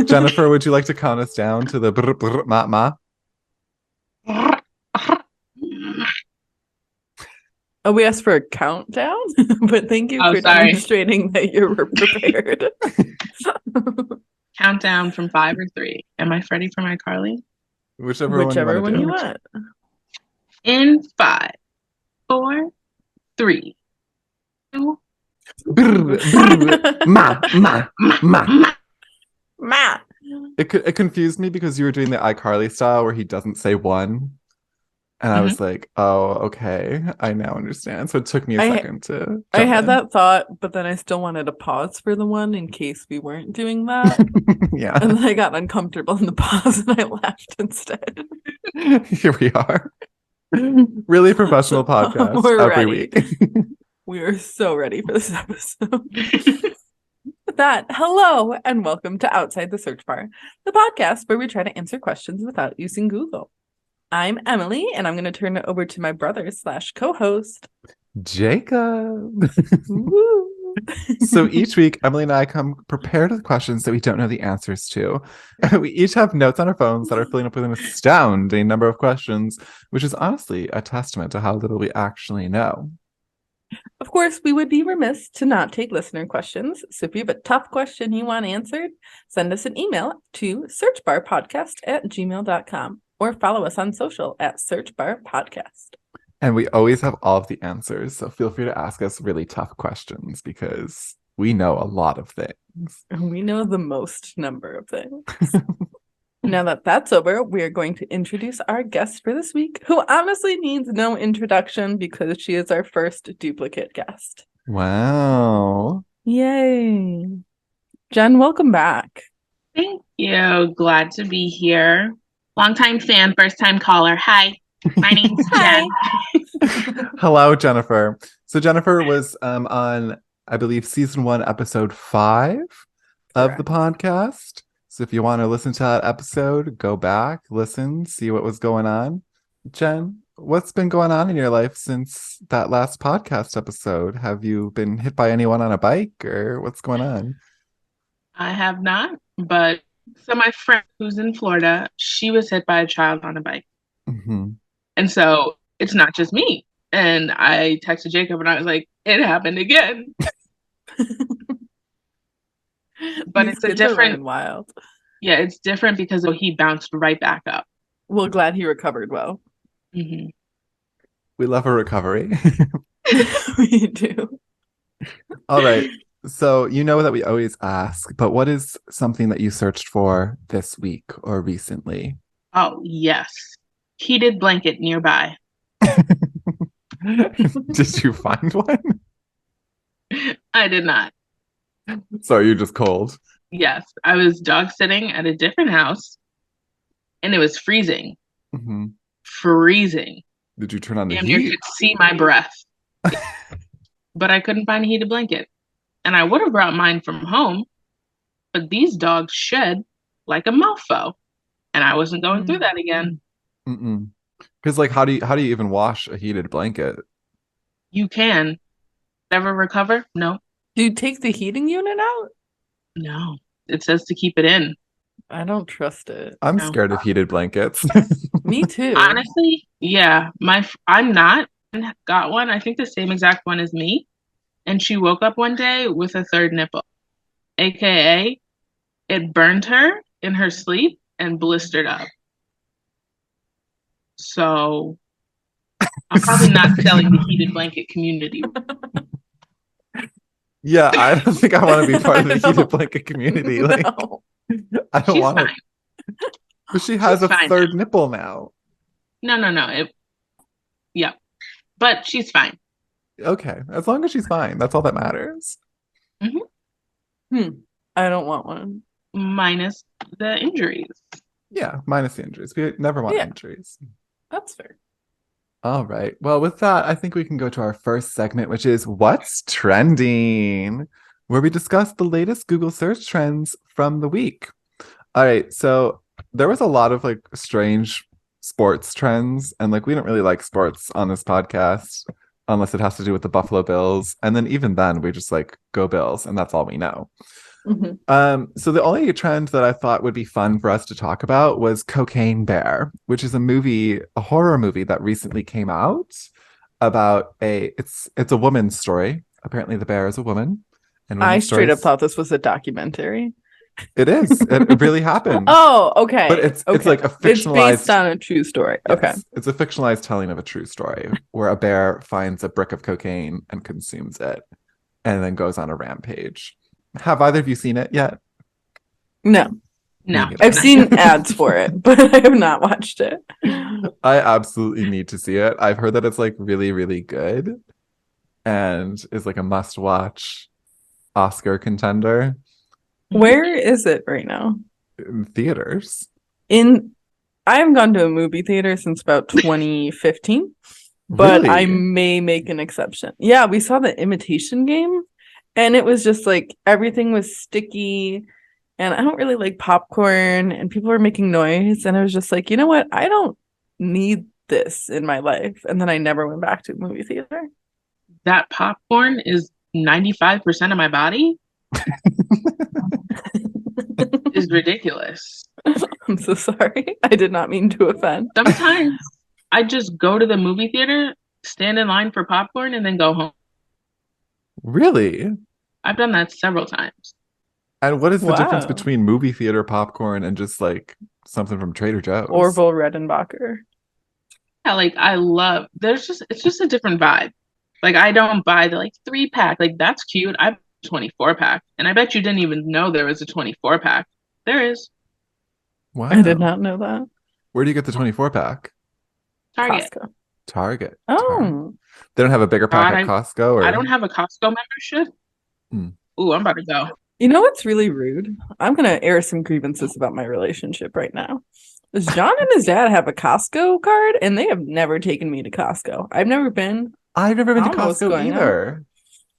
Jennifer, would you like to count us down to the brr, brr, ma, ma? Oh, we asked for a countdown, but thank you for sorry. demonstrating that you were prepared. Countdown from 5 or 3. Am I ready for my Carly? Whichever one you want. In 5, 4, 3, 2. Brr, brr, ma, ma, ma. Ma. It confused me because you were doing the iCarly style where he doesn't say one. And I was like, oh, okay. I now understand. So it took me a second to I had in. that thought, but then I still wanted to pause for the one in case we weren't doing that. Yeah. And then I got uncomfortable in the pause and I laughed instead. Here we are. Really professional podcast We're every ready. week. We are so ready for this episode. With that, hello and welcome to Outside the Search Bar, the podcast where we try to answer questions without using Google. I'm Emily, and I'm going to turn it over to my brother / co-host, Jacob. So each week, Emily and I come prepared with questions that we don't know the answers to. We each have notes on our phones that are filling up with an astounding number of questions, which is honestly a testament to how little we actually know. Of course, we would be remiss to not take listener questions. So if you have a tough question you want answered, send us an email to searchbarpodcast@gmail.com or follow us on social at searchbarpodcast. And we always have all of the answers, so feel free to ask us really tough questions because we know a lot of things. We know the most number of things. Now that that's over, we are going to introduce our guest for this week, who honestly needs no introduction because she is our first duplicate guest. Wow. Yay. Jen, welcome back. Thank you. Glad to be here. Longtime fan, first time caller. Hi. My name's Jen. Hello, Jennifer. So Jennifer was on, I believe, season 1, episode 5 of the podcast. So if you want to listen to that episode, go back, listen, see what was going on. Jen, what's been going on in your life since that last podcast episode? Have you been hit by anyone on a bike or what's going on? I have not, but so my friend who's in Florida, she was hit by a child on a bike. Mm-hmm. And so it's not just me. And I texted Jacob and I was like, it happened again. But it's a different wild. Yeah, it's different because he bounced right back up. Well, glad he recovered well. Mm-hmm. We love a recovery. We do. All right. So you know that we always ask, but what is something that you searched for this week or recently? Oh, yes. Heated blanket nearby. Did you find one? I did not. So you're just cold? Yes. I was dog sitting at a different house and it was freezing. Mm-hmm. Freezing. Did you turn on the heat? You could see my breath. But I couldn't find a heated blanket. And I would have brought mine from home, but these dogs shed like a mofo. And I wasn't going through that again. Because like how do you even wash a heated blanket? You can. Never recover? No. Do you take the heating unit out? No. It says to keep it in. I don't trust it. I'm scared of heated blankets. Me too. Honestly, yeah. I'm not got one. I think the same exact one as me. And she woke up one day with a third nipple. AKA, it burned her in her sleep and blistered up. So I'm probably not selling the heated blanket community. Yeah, I don't think I want to be part of the heated blanket community. Like, no. I don't want to. But she has a third nipple now. No. Yeah. But she's fine. Okay. As long as she's fine. That's all that matters. Mm-hmm. I don't want one. Minus the injuries. Yeah, minus the injuries. We never want injuries. That's fair. All right. Well, with that, I think we can go to our first segment, which is What's Trending, where we discuss the latest Google search trends from the week. All right. So there was a lot of like strange sports trends, and like we don't really like sports on this podcast. unless it has to do with the Buffalo Bills. And then even then, we just like go Bills, and that's all we know. So the only trend that I thought would be fun for us to talk about was Cocaine Bear, which is a horror movie that recently came out about it's a woman's story. Apparently the bear is a woman. And I women's straight up stories- thought this was a documentary. It is. It really happened. Oh, okay. But it's like a It's fictionalized. based on a true story. Okay. Yes, it's a fictionalized telling of a true story where a bear finds a brick of cocaine and consumes it and then goes on a rampage. Have either of you seen it yet? No, No. I've seen ads for it, but I have not watched it. I absolutely need to see it. I've heard that it's like really, really good and is like a must-watch Oscar contender Where is it right now? in theaters. I haven't gone to a movie theater since about 2015, but Really? I may make an exception. Yeah, we saw The Imitation Game, and it was just like everything was sticky, and I don't really like popcorn, and people were making noise, and I was just like, you know what? I don't need this in my life. And then I never went back to a movie theater. That popcorn is 95% of my body. Is ridiculous. I'm so sorry. I did not mean to offend. Sometimes I just go to the movie theater, stand in line for popcorn, and then go home. Really? I've done that several times. And what is the difference Wow. between movie theater popcorn and just like something from Trader Joe's? Orville Redenbacher. Yeah, like it's just a different vibe. Like I don't buy the like 3-pack. Like that's cute. I have a 24-pack. And I bet you didn't even know there was a 24-pack. There is. Wow. I did not know that. Where do you get the 24-pack? Target. Costco. Target. Oh, They don't have a bigger pack God, at Costco? Or... I don't have a Costco membership. Hmm. Ooh, I'm about to go. you know what's really rude? I'm gonna air some grievances about my relationship right now. Does John and his dad have a Costco card, and they have never taken me to Costco. I've never been, I've never been I to don't know what's Costco going on. either.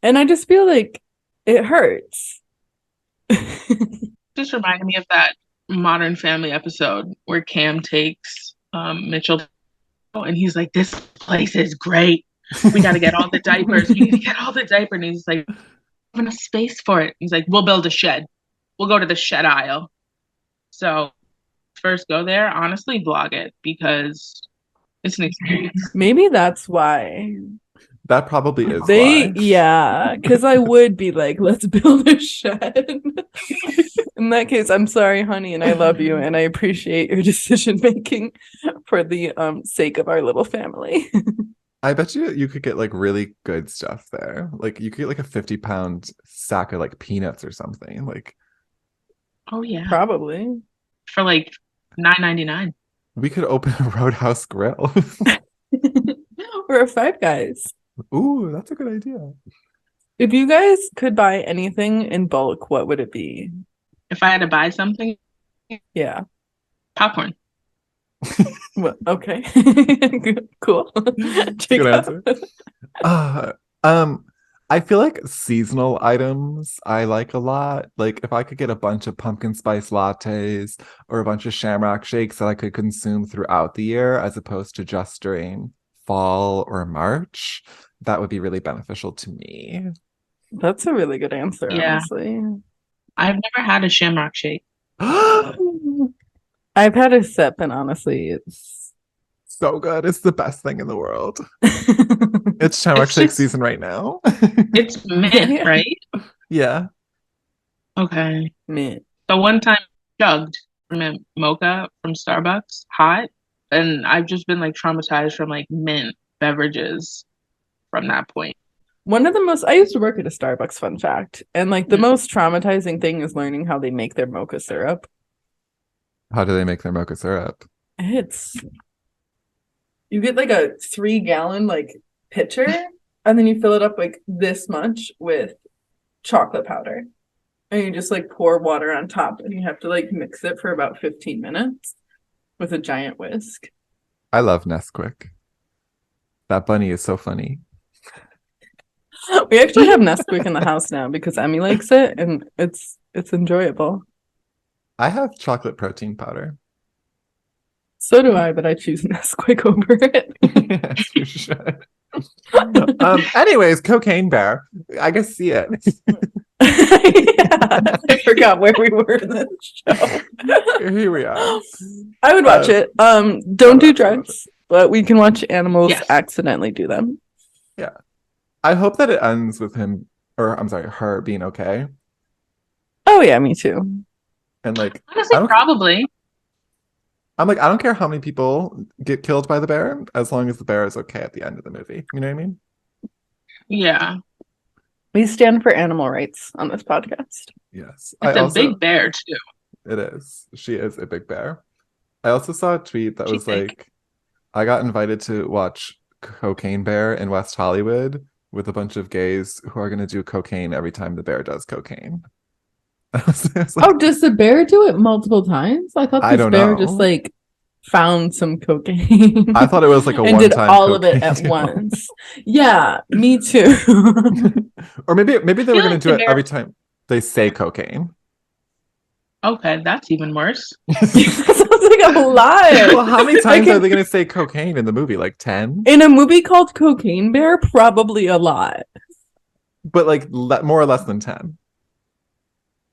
and I just feel like it hurts. Just reminded me of that Modern Family episode where Cam takes Mitchell and he's like, "This place is great. We got to get all the diapers. We need to get all the diapers." And he's like, "Have enough space for it." He's like, "We'll build a shed. We'll go to the shed aisle." So first go there. Honestly, vlog it because it's an experience. Maybe that's why That probably is they, why. yeah, because I would be like, let's build a shed. In that case, I'm sorry, honey, and I love you, and I appreciate your decision making for the sake of our little family. I bet you could get like really good stuff there. Like you could get like a 50-pound sack of like peanuts or something. Like Oh yeah, Probably. for like $9.99. we could open a Roadhouse grill. We're a Five Guys. Ooh, that's a good idea. If you guys could buy anything in bulk, what would it be? If I had to buy something, Yeah. popcorn. Well, okay. Cool. Good Jacob. answer. I feel like seasonal items I like a lot. Like if I could get a bunch of pumpkin spice lattes or a bunch of shamrock shakes that I could consume throughout the year as opposed to just during fall or March, that would be really beneficial to me. That's a really good answer, Yeah. honestly. I've never had a shamrock shake. I've had a sip, and honestly, it's So good. It's the best thing in the world. It's shamrock It's shake just- season right now. It's mint, right? Yeah. Okay. mint. So one time I chugged mint mocha from Starbucks, hot, and I've just been like traumatized from like mint beverages from that point. I used to work at a Starbucks, fun fact, and like the Mm. most traumatizing thing is learning how they make their mocha syrup. How do they make their mocha syrup? You get like a 3-gallon like pitcher, and then you fill it up like this much with chocolate powder. And you just like pour water on top, and you have to like mix it for about 15 minutes with a giant whisk. I love Nesquik. That bunny is so funny. We actually have Nesquik in the house now because Emmy likes it, and it's enjoyable. I have chocolate protein powder. So do I, but I choose Nesquik over it. Yes, you should. Anyways, Cocaine Bear. I guess see it. Yeah, I forgot where we were in this show. Here we are. I would watch it. Don't do drugs, but we can watch animals accidentally do them. Yeah. I hope that it ends with him, or I'm sorry, her being okay. Oh yeah, me too. And like, honestly, probably. I'm like, I don't care how many people get killed by the bear, as long as the bear is okay at the end of the movie. You know what I mean? Yeah. We stand for animal rights on this podcast. Yes. It's a big bear, too. It is. She is a big bear. I also saw a tweet that was like, I got invited to watch Cocaine Bear in West Hollywood with a bunch of gays who are going to do cocaine every time the bear does cocaine. Like, oh, does the bear do it multiple times? I thought this bear just like found some cocaine. I thought it was like a and did all of it at once. Yeah, me too. Or maybe they were going to do it every time they say cocaine. Okay, that's even worse. That sounds like a lot. Well, how many times are they going to say cocaine in the movie? Like 10? In a movie called Cocaine Bear, probably a lot. But like more or less than 10.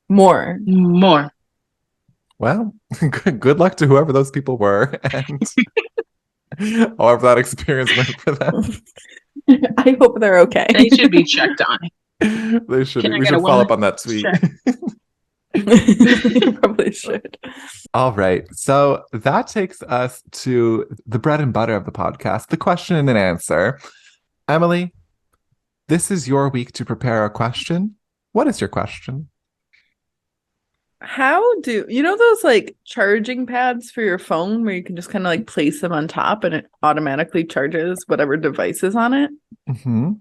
More. Well, good luck to whoever those people were, and however that experience went for them. I hope they're okay. They should be checked on. They should. We should follow up on that tweet. You probably should. All right. So that takes us to the bread and butter of the podcast, the question and an answer. Emily, this is your week to prepare a question. What is your question? How do you know those like charging pads for your phone where you can just kind of like place them on top and it automatically charges whatever device is on it? Mm-hmm.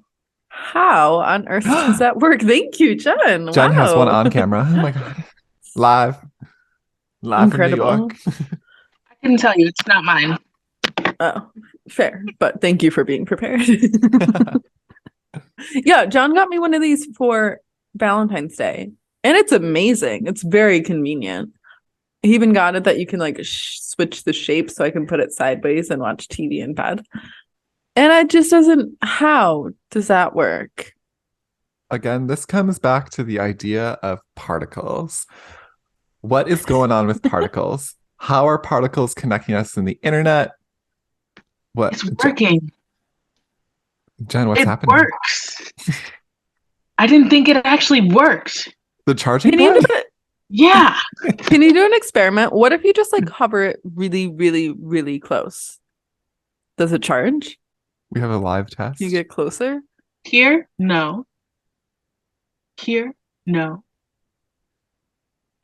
How on earth does that work? Thank you, Jen. Jen has one on camera. Oh my god. Live Incredible. In New York. I can tell you it's not mine. Oh, fair. But thank you for being prepared. Yeah, John got me one of these for Valentine's Day. And it's amazing. It's very convenient. He even got it that you can like switch the shape so I can put it sideways and watch TV in bed. And it just doesn't. How does that work? Again, this comes back to the idea of particles. What is going on with particles? How are particles connecting us in the internet? What? It's working. Jen, what's happening? It works. I didn't think it actually worked. The charging pad? Yeah. Can you do an experiment? What if you just like hover it really, really, really close? Does it charge? We have a live test. You get closer? Here? No. Here? No.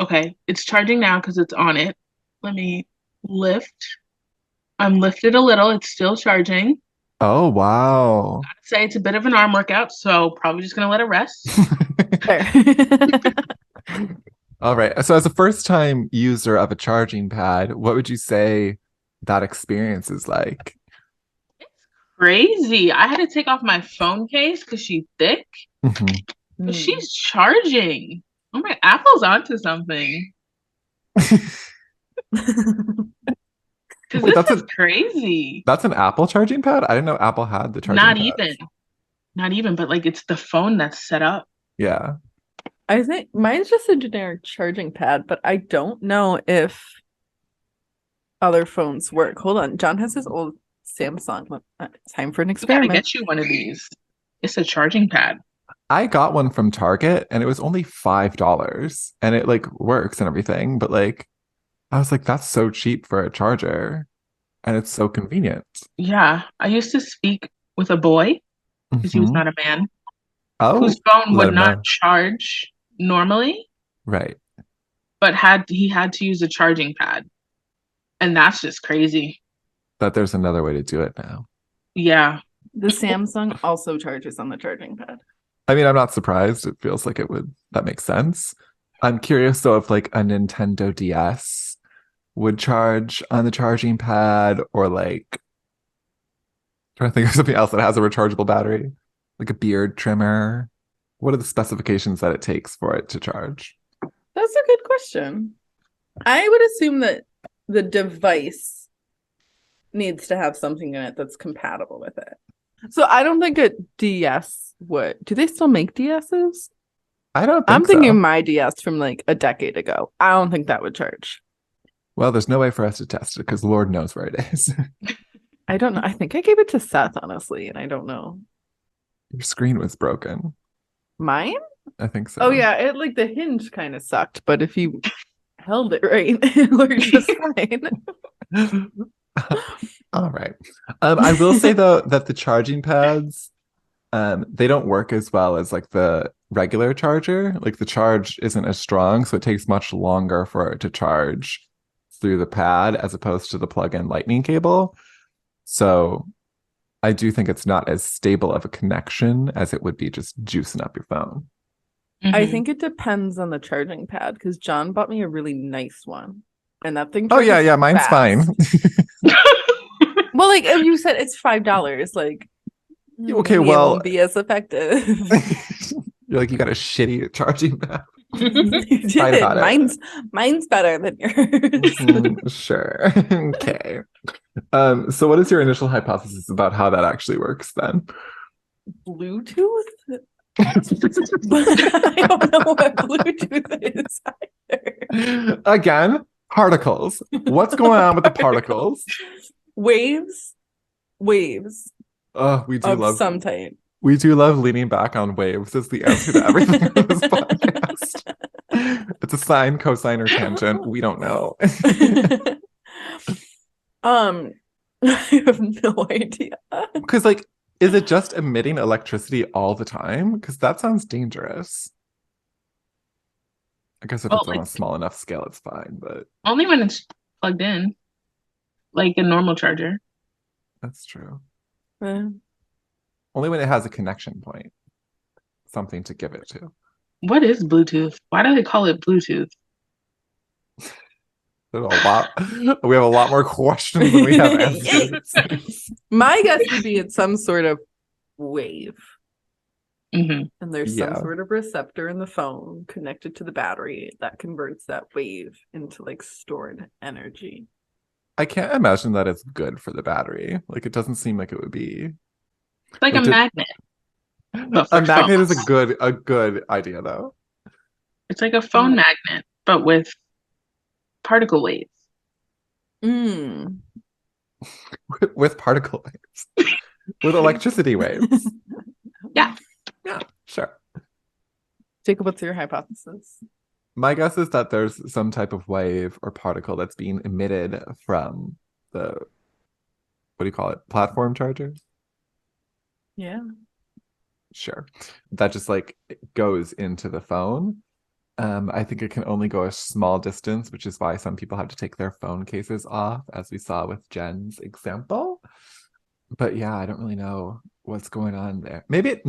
Okay, it's charging now because it's on it. Let me lift. I'm lifted a little. It's still charging. Oh, wow. I'd say it's a bit of an arm workout, so probably just going to let it rest. All right. So as a first-time user of a charging pad, what would you say that experience is like? It's crazy. I had to take off my phone case because she's thick. Mm-hmm. But she's charging. Oh my, Apple's onto something. Because this is crazy. That's an Apple charging pad? I didn't know Apple had the charging pad. Not even, but like it's the phone that's set up. Yeah. I think mine's just a generic charging pad, but I don't know if other phones work. Hold on. John has his old Samsung. Time for an experiment. I gotta get you one of these. It's a charging pad. I got one from Target and it was only $5 and it like works and everything, but like I was like, that's so cheap for a charger and it's so convenient. Yeah. I used to speak with a boy because he was not a man. Oh, whose phone would not charge normally. Right. But he had to use a charging pad. And that's just crazy. That there's another way to do it now. Yeah. The Samsung also charges on the charging pad. I mean, I'm not surprised. It feels like that makes sense. I'm curious though if like a Nintendo DS would charge on the charging pad or like trying to think of something else that has a rechargeable battery, like a beard trimmer. What are the specifications that it takes for it to charge? That's a good question. I would assume that the device needs to have something in it that's compatible with it. So I don't think a DS would. Do they still make DSs? I don't I'm think thinking so. my DS from like a decade ago. I don't think that would charge. Well, there's no way for us to test it because Lord knows where it is. I don't know. I think I gave it to Seth, honestly, and I don't know. Your screen was broken. Mine? I think so. Oh yeah, it like the hinge kind of sucked, but if you held it right, it worked just fine. All right. I will say though that the charging pads, they don't work as well as like the regular charger. Like the charge isn't as strong, so it takes much longer for it to charge through the pad as opposed to the plug-in lightning cable. So I do think it's not as stable of a connection as it would be just juicing up your phone. I Mhm. think it depends on the charging pad because John bought me a really nice one, and that thing. Oh yeah, charges yeah, mine's fast. fine. Well, like if you said it's $5, like Okay, maybe well- it won't be as effective. You're like, you got a shitty charging pad. You did. Fight about it. Mine's better than yours. Mhm, sure. Okay. So what is your initial hypothesis about how that actually works then? Bluetooth? I don't know what Bluetooth is either. Again, particles. What's going on with the particles? Waves Oh, of some type. we do love leaning back on waves as the answer to everything in this podcast. It's a sine, cosine, or tangent. We don't know. I have no idea. Because, like, is it just emitting electricity all the time? Because that sounds dangerous. I guess if Well, it's on a like- small enough scale, it's fine, but Only when it's plugged in, like a normal charger. that's true. Uh, Only when it has a connection point, something to give it to. What is Bluetooth? Why do they call it Bluetooth? There's a lot. We have a lot more questions than we have answers. My guess would be it's some sort of wave. Hmm. And there's some Yeah. sort of receptor in the phone connected to the battery that converts that wave into like stored energy. I can't imagine that it's good for the battery. Like, it doesn't seem like it would be. It's like Like a to- magnet. But A for magnet is phones. a good idea though. It's like a phone Mm. magnet, but with particle waves. Mm. With particle waves. With electricity waves. Yeah. Yeah, sure. Jacob, what's your hypothesis? My guess is that there's some type of wave or particle that's being emitted from the, what do you call it? Platform charger? Yeah. Sure. That just like goes into the phone. I think it can only go a small distance, which is why some people have to take their phone cases off, as we saw with Jen's example. But yeah, I don't really know what's going on there. Maybe it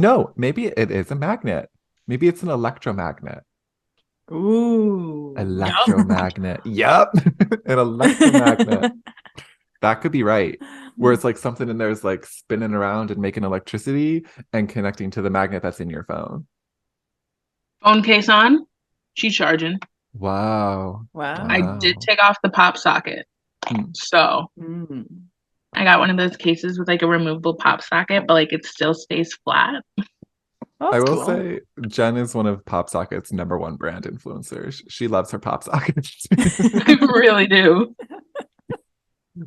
is a magnet. Maybe it's an electromagnet. Ooh. Electromagnet. Yep. An electromagnet. That could be right. Where it's like something in there is like spinning around and making electricity and connecting to the magnet that's in your phone. Phone case on, she's charging. Wow. Wow. I did take off the pop socket. Hmm. So Mm. I got one of those cases with like a removable pop socket, but like it still stays flat. Oh, I that's will cool. say Jen is one of PopSocket's #1 brand influencers. She loves her PopSockets. I really do.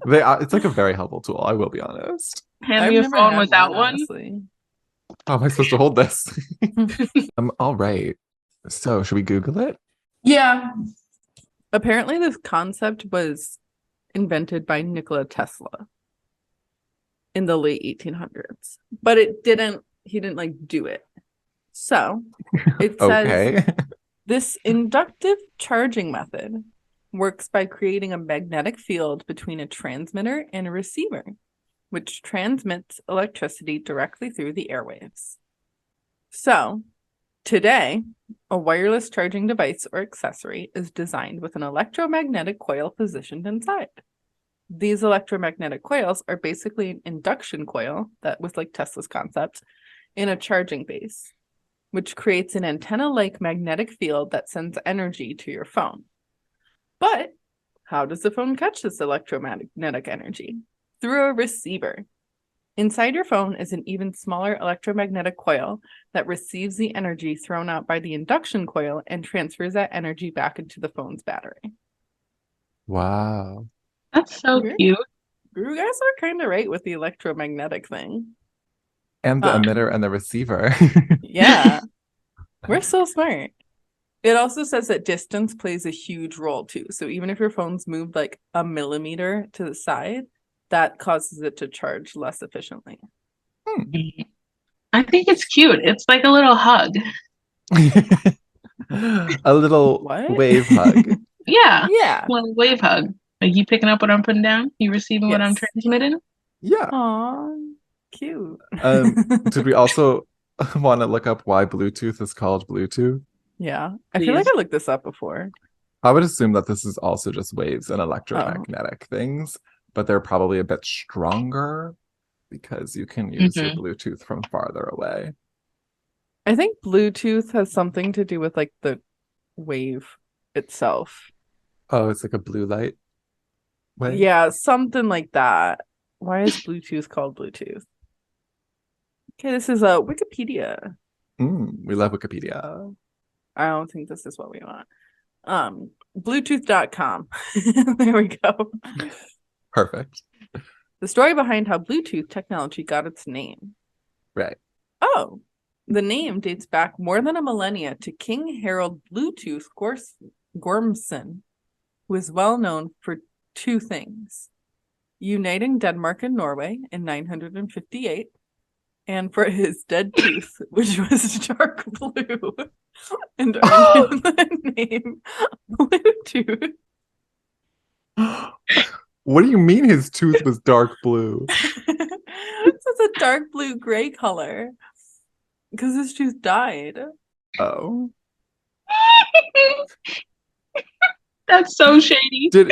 It's like a very helpful tool, I will be honest. Hand I've me a never phone had without one. honestly. How am I supposed to hold this? All right. So should we Google it? Yeah. Apparently, this concept was invented by Nikola Tesla in the late 1800s, but he didn't like do it. So it says Okay. this inductive charging method works by creating a magnetic field between a transmitter and a receiver, which transmits electricity directly through the airwaves. So, today, a wireless charging device or accessory is designed with an electromagnetic coil positioned inside. These electromagnetic coils are basically an induction coil that was like Tesla's concept in a charging base, which creates an antenna-like magnetic field that sends energy to your phone. But how does the phone catch this electromagnetic energy? Through a receiver. Inside your phone is an even smaller electromagnetic coil that receives the energy thrown out by the induction coil and transfers that energy back into the phone's battery. Wow. That's so Weird. cute. You guys are kind of right with the electromagnetic thing. And the emitter and the receiver. Yeah. We're so smart. It also says that distance plays a huge role too. So even if your phone's moved like a millimeter to the side, that causes it to charge less efficiently. I think it's cute. It's like a little hug. A little What? wave hug. Yeah. Yeah. Well, wave hug. Like you picking up what I'm putting down? You receiving what I'm Yes. transmitting? Yeah. Aw, cute. Did we also want to look up why Bluetooth is called Bluetooth? Yeah. I feel like Please. I looked this up before. I would assume that this is also just waves and electromagnetic things, but they're probably a bit stronger because you can use your Bluetooth from farther away. I think Bluetooth has something to do with like the wave itself. Oh, it's like a blue light wave? Yeah, something like that. Why is Bluetooth called Bluetooth? Okay, this is a Wikipedia. We love Wikipedia. I don't think this is what we want. Bluetooth.com. There we go. Perfect. The story behind how Bluetooth technology got its name. Right. Oh, the name dates back more than a millennia to King Harold Bluetooth Gormson, who is well known for two things: uniting Denmark and Norway in 958, and for his dead tooth, which was dark blue, and earned him the name Bluetooth. What do you mean his tooth was dark blue? It's a dark blue gray color because his tooth died. Oh. That's so shady. Did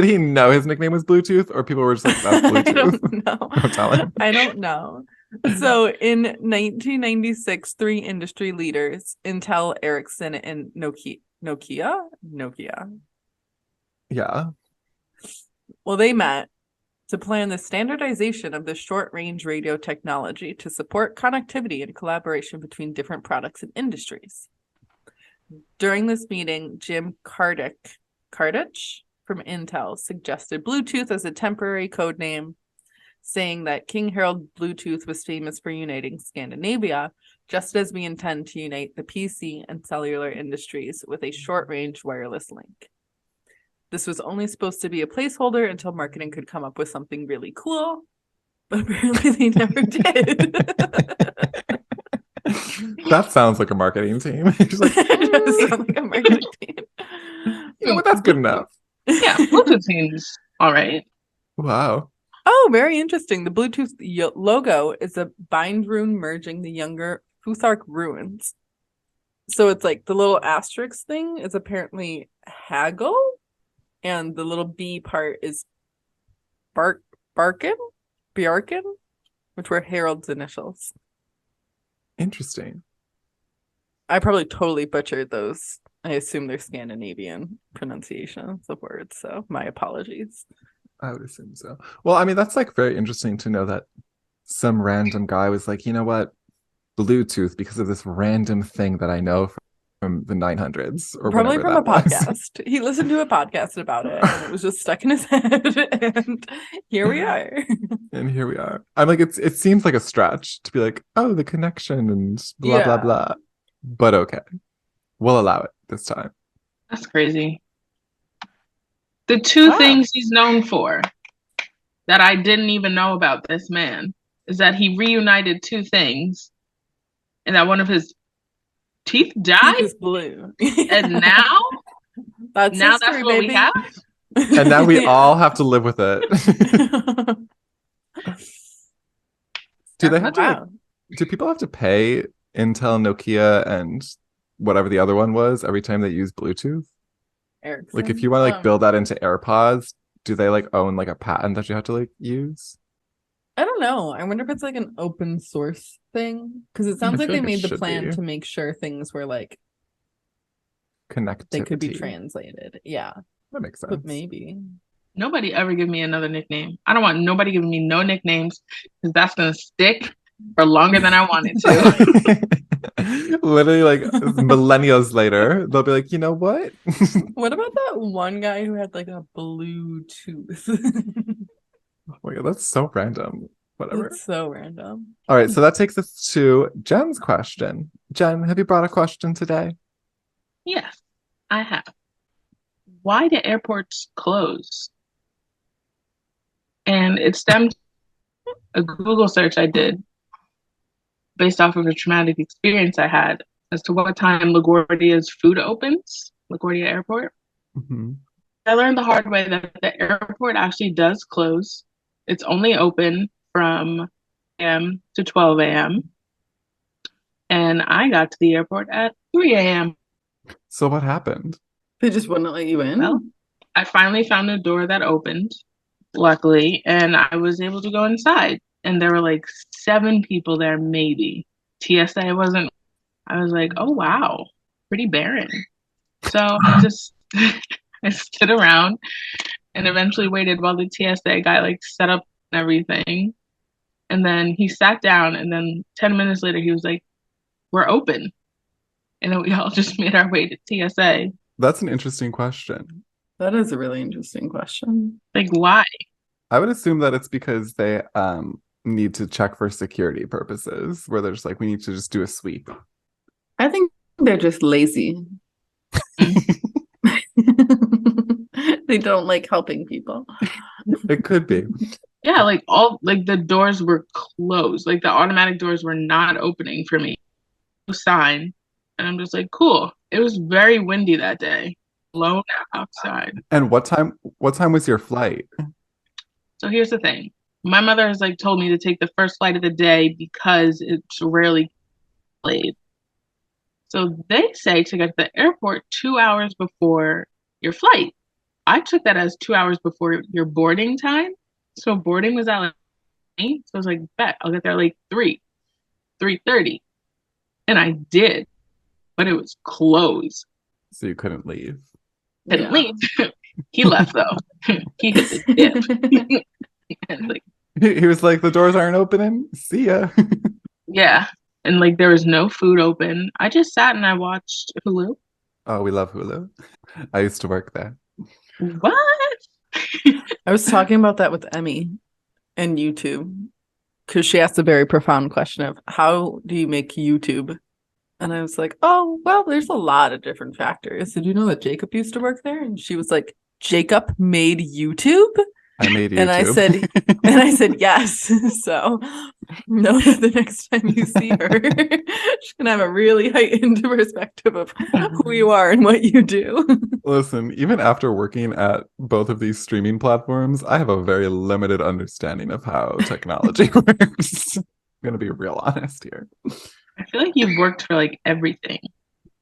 he know his nickname was Bluetooth, or people were just like, that's Bluetooth? I don't know. Don't tell him. I don't know. So in 1996, three industry leaders, Intel, Ericsson, and Nokia. Yeah. Well, they met to plan the standardization of the short-range radio technology to support connectivity and collaboration between different products and industries. During this meeting, Jim Kardich from Intel suggested Bluetooth as a temporary code name, saying that King Harold Bluetooth was famous for uniting Scandinavia, just as we intend to unite the PC and cellular industries with a short-range wireless link. This was only supposed to be a placeholder until marketing could come up with something really cool, but apparently they never did. That sounds like a marketing team. Just like, It does sound like a marketing team. you know what? That's good enough. Yeah, Bluetooth seems all right. Wow. Oh, very interesting. The Bluetooth logo is a bind rune merging the younger Futhark runes. So it's like the little asterisk thing is apparently haggle, and the little B part is Bjarken, which were Harold's initials. Interesting. I probably totally butchered those. I assume they're Scandinavian pronunciations of words, so my apologies. I would assume so. Well, I mean, that's like very interesting to know that some random guy was like, you know what, Bluetooth, because of this random thing that I know from the 900s or Probably from a was. podcast. He listened to a podcast about it, and it was just stuck in his head, and here we are. And here we are. I'm like, it seems like a stretch to be like, oh, the connection and blah blah blah, but okay, we'll allow it this time. That's crazy. The two things he's known for that I didn't even know about this man is that he reunited two things, and that one of his teeth died. Teeth is blue, and now that's what we have. And now we all have to live with it. Do they have to? Do people have to pay Intel, Nokia, and whatever the other one was every time they use Bluetooth? Ericsson? Like, if you want to like build that into AirPods, do they like own like a patent that you have to like use? I don't know. I wonder if it's like an open source thing, because it sounds like they made the plan to make sure things were like connected. They could be translated. Yeah, that makes sense. But maybe Nobody ever give me another nickname. I don't want nobody giving me no nicknames because that's gonna stick for longer than I want it to. Literally, like millennials later, they'll be like, you know what? What about that one guy who had like a blue tooth? Oh my God, that's so random. Whatever. It's so random. All right, so that takes us to Jen's question. Jen, have you brought a question today? Yes, I have. Why do airports close? And it stemmed a Google search I did based off of a traumatic experience I had as to what time LaGuardia's food opens, LaGuardia Airport. Mm-hmm. I learned the hard way that the airport actually does close. It's only open from a.m. to 12 a.m. And I got to the airport at 3 a.m. So what happened? They just wouldn't let you in? Well, I finally found a door that opened, luckily, and I was able to go inside. And there were like 7 people there, maybe. TSA wasn't. I was like, oh, wow, pretty barren. So I just I stood around and eventually waited while the TSA guy like set up everything. And then he sat down, and then 10 minutes later, he was like, we're open. And then we all just made our way to TSA. That's an interesting question. That is a really interesting question. Like, why? I would assume that it's because they need to check for security purposes, where they're just like, we need to just do a sweep. I think they're just lazy. They don't like helping people. It could be. Yeah, like all like the doors were closed. Like the automatic doors were not opening for me. No sign. And I'm just like, cool. It was very windy that day. Alone outside. And what time was your flight? So here's the thing. My mother has like told me to take the first flight of the day because it's rarely delayed. So they say to get to the airport 2 hours before your flight. I took that as 2 hours before your boarding time. So boarding was at like 8. So I was like, bet I'll get there like 3:30. And I did, but it was closed. So you couldn't leave. Couldn't leave. He left though. He hit the dip. And, like, He was like, the doors aren't opening. See ya. yeah. And like there was no food open. I just sat and I watched Hulu. Oh, we love Hulu. I used to work there. What? I was talking about that with Emmy and YouTube because she asked a very profound question of how do you make YouTube? And I was like, oh, well, there's a lot of different factors. Did you know that Jacob used to work there? And she was like, Jacob made YouTube? I made YouTube. And I said, yes. So know that the next time you see her, she's gonna have a really heightened perspective of who you are and what you do. Listen, even after working at both of these streaming platforms, I have a very limited understanding of how technology works. I'm gonna be real honest here. I feel like you've worked for like everything,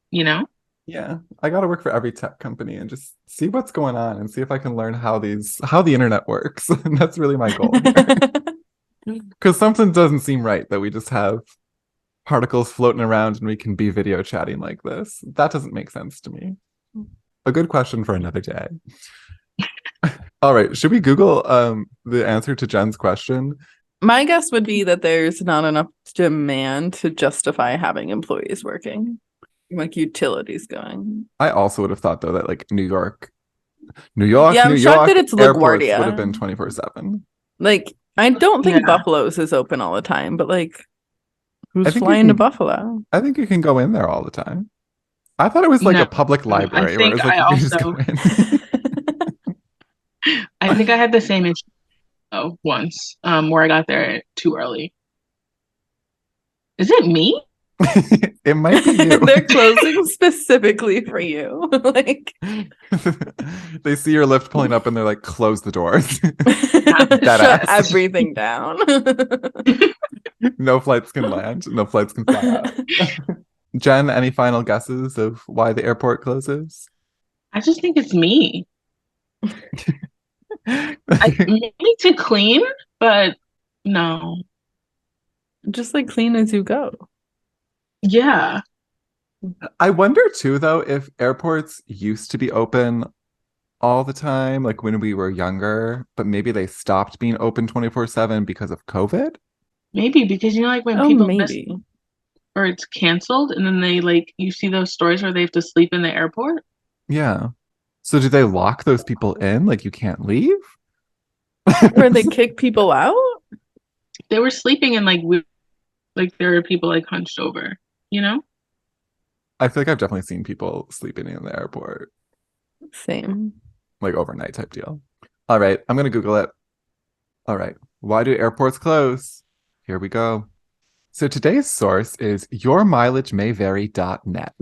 you know? Yeah, I gotta work for every tech company and just see what's going on and see if I can learn how the internet works. And that's really my goal. Because something doesn't seem right that we just have particles floating around and we can be video chatting like this. That doesn't make sense to me. A good question for another day. All right, should we Google the answer to Jen's question? My guess would be that there's not enough demand to justify having employees working. Like utilities going. I also would have thought though that like New York, yeah, I'm shocked that it's airports LaGuardia would have been 24/7. Like, I don't think Buffalo's is open all the time, but like, who's flying to Buffalo? I think you can go in there all the time. I thought it was like a public library where it was like you just go in. I think I had the same issue once, where I got there too early. Is it me? It might be you. They're closing specifically for you. Like they see your lift pulling up and they're like, close the doors. Shut everything down. No flights can land. No flights can fly out. Jen, any final guesses of why the airport closes? I just think it's me. Maybe to clean, but no. Just like clean as you go. Yeah. I wonder too, though, if airports used to be open all the time, like when we were younger, but maybe they stopped being open 24/7 because of COVID. Maybe because like when Oh, people miss maybe. or it's canceled and then they you see those stories where they have to sleep in the airport. Yeah. So do they lock those people in? Like you can't leave? Where they kick people out? They were sleeping in like there are people like hunched over, you know? I feel like I've definitely seen people sleeping in the airport, Same. like overnight type deal. All right, I'm gonna Google it. All right. Why do airports close? Here we go. So today's source is yourmileagemayvary.net,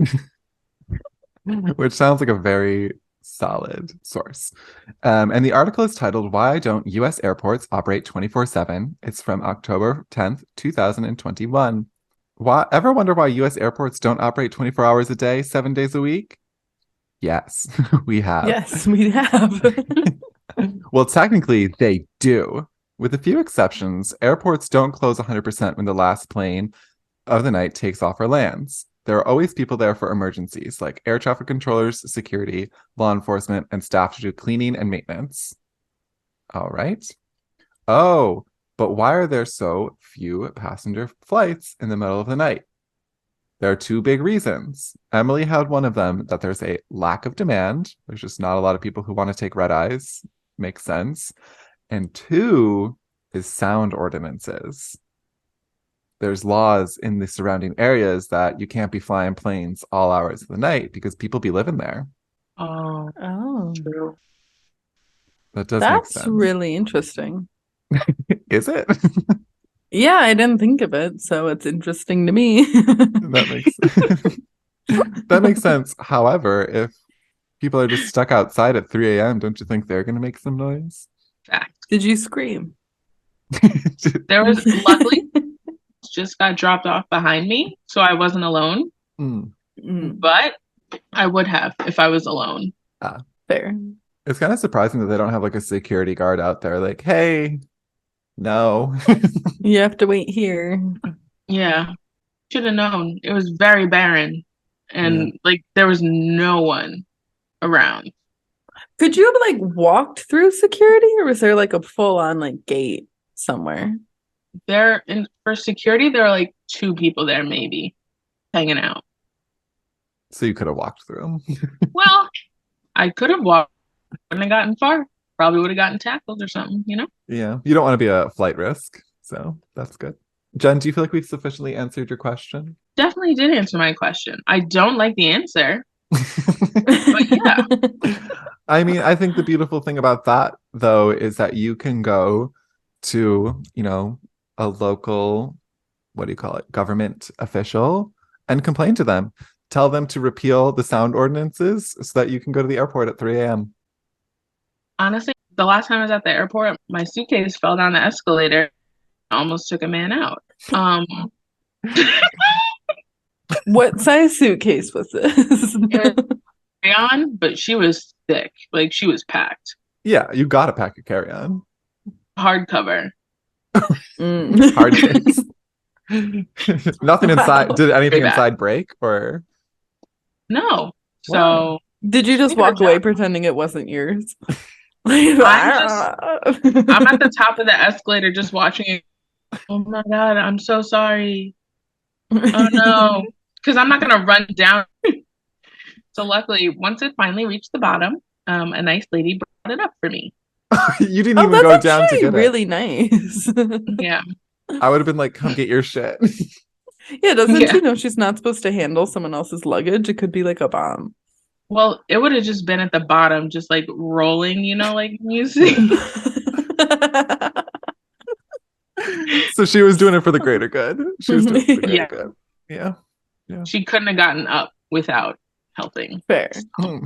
which sounds like a very solid source. And the article is titled Why Don't US Airports Operate 24/7? It's from October 10th, 2021. Ever wonder why US airports don't operate 24 hours a day, 7 days a week? Yes, we have. Yes, we have. Well, technically, they do. With a few exceptions, airports don't close 100% when the last plane of the night takes off or lands. There are always people there for emergencies, like air traffic controllers, security, law enforcement, and staff to do cleaning and maintenance. All right. Oh, but why are there so few passenger flights in the middle of the night? There are two big reasons. Emily had one of them, that there's a lack of demand. There's just not a lot of people who want to take red eyes. Makes sense. And two is sound ordinances. There's laws in the surrounding areas that you can't be flying planes all hours of the night because people be living there. Oh, Oh, true. That does make that's sense. really interesting. Is it? Yeah, I didn't think of it, so it's interesting to me. That makes sense. However, if people are just stuck outside at 3 a.m., don't you think they're going to make some noise? Fact. Did you scream? There was luckily just got dropped off behind me, so I wasn't alone. Mm. But I would have if I was alone. Fair. It's kind of surprising that they don't have like a security guard out there, like, hey, no. You have to wait here. Yeah. Should have known. It was very barren and like there was no one around. Could you have like walked through security, or was there like a full on like gate somewhere? For security, there are like two people there maybe hanging out. So you could have walked through them. Well, I could have walked, wouldn't have gotten far. Probably would have gotten tackled or something, you know? Yeah. You don't want to be a flight risk. So that's good. Jen, do you feel like we've sufficiently answered your question? Definitely did answer my question. I don't like the answer, but yeah. I mean, I think the beautiful thing about that, though, is that you can go to, a local, what do you call it, government official and complain to them. Tell them to repeal the sound ordinances so that you can go to the airport at 3 a.m. Honestly, the last time I was at the airport, my suitcase fell down the escalator. Almost took a man out. What size suitcase was this? Carry-on, but she was thick. Like she was packed. Yeah, you gotta pack a carry-on. Hardcover. Hard case. Nothing inside. Wow. Did anything Very bad. inside break or? No. So Wow. Did you just Did her walk away job. pretending it wasn't yours? I'm at the top of the escalator just watching it. Oh my God, I'm so sorry. Oh no. Because I'm not gonna run down. So luckily, once it finally reached the bottom, a nice lady brought it up for me. You didn't Oh, even that's go down to actually get really nice. Yeah. it. I would have been like, come get your shit. Yeah, doesn't Yeah. she know she's not supposed to handle someone else's luggage? It could be like a bomb. Well, it would have just been at the bottom, just like rolling, like music. So she was doing it for the greater good. She was doing it for the greater Yeah. good. Yeah. She couldn't have gotten up without helping. Fair. Well,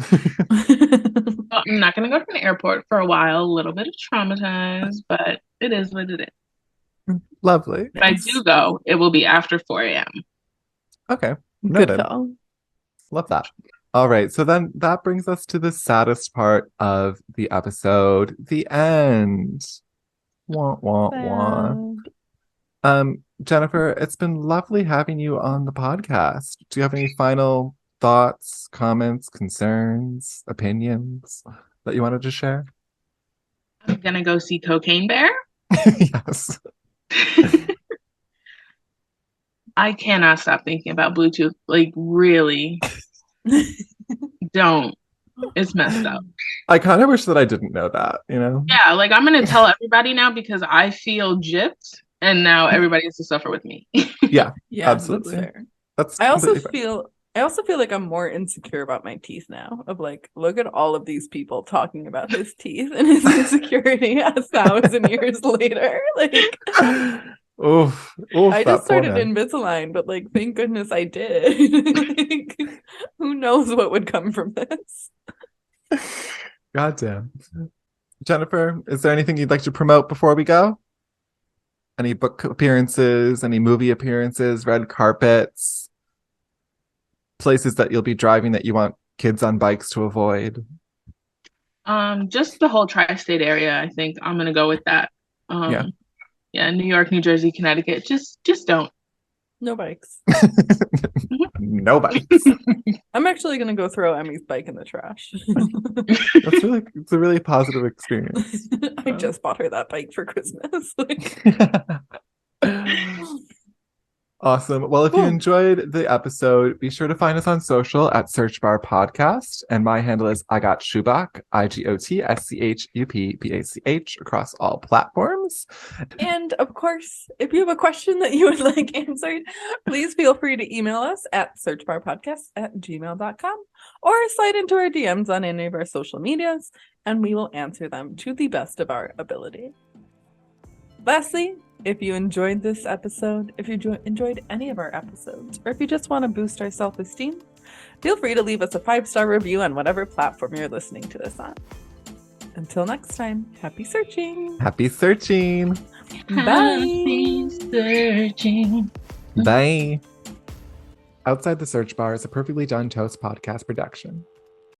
I'm not going to go to an airport for a while, a little bit traumatized, but it is what it is. Lovely. If I do go, it will be after 4 a.m. Okay. Good Noted. call. Love that. All right. So then that brings us to the saddest part of the episode, the end. Wah, wah, wah. Jennifer, it's been lovely having you on the podcast. Do you have any final thoughts, comments, concerns, opinions? that you wanted to share? I'm gonna go see Cocaine Bear. Yes. I cannot stop thinking about Bluetooth. Like, really, don't. It's messed up. I kind of wish that I didn't know that, you know? Yeah, like I'm gonna tell everybody now because I feel gypped, and now everybody has to suffer with me. Yeah, Yeah, absolutely. that's fair. That's I also completely fine. feel like I'm more insecure about my teeth now. Of like, look at all of these people talking about his teeth and his insecurity 1,000 years later. Like, Oof, I that just poor started man. Invisalign, but like, thank goodness I did. Like, who knows what would come from this? Goddamn. Jennifer, is there anything you'd like to promote before we go? Any book appearances, any movie appearances, red carpets, places that you'll be driving that you want kids on bikes to avoid? Just the whole tri-state area. I think I'm gonna go with that. Yeah. Yeah, New York, New Jersey, Connecticut. Just don't. No bikes. No bikes. I'm actually gonna go throw Emmy's bike in the trash. It's a really positive experience. I just bought her that bike for Christmas. Like, Awesome. Well, if you Cool. enjoyed the episode, be sure to find us on social at Search Bar Podcast. And my handle is I Got Shubach, IGOTSCHUPBACH across all platforms. and of course, if you have a question that you would like answered, please feel free to email us at searchbarpodcast@gmail.com or slide into our DMs on any of our social medias, and we will answer them to the best of our ability. Lastly, if you enjoyed this episode, if you enjoyed any of our episodes, or if you just want to boost our self-esteem, feel free to leave us a 5-star review on whatever platform you're listening to this on. Until next time, happy searching. Happy searching. Bye. Searching. Bye. Outside the Search Bar is a Perfectly Done Toast podcast production.